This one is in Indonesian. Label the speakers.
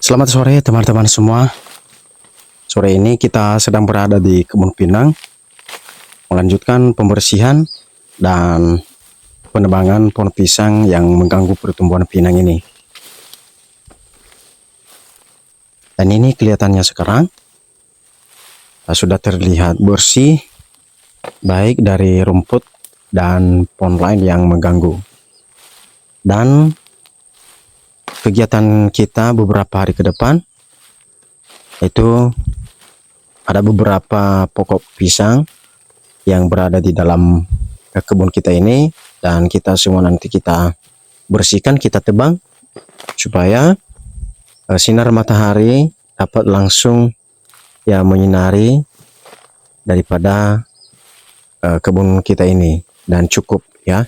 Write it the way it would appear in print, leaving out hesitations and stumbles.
Speaker 1: Selamat sore teman-teman semua. Sore ini kita sedang berada di kebun pinang, melanjutkan pembersihan dan penebangan pohon pisang yang mengganggu pertumbuhan pinang ini. Dan ini kelihatannya sekarang sudah terlihat bersih, baik dari rumput dan pohon lain yang mengganggu. Dan kegiatan kita beberapa hari ke depan itu ada beberapa pokok pisang yang berada di dalam kebun kita ini, dan kita semua nanti kita bersihkan, kita tebang supaya sinar matahari dapat langsung ya menyinari daripada kebun kita ini, dan cukup ya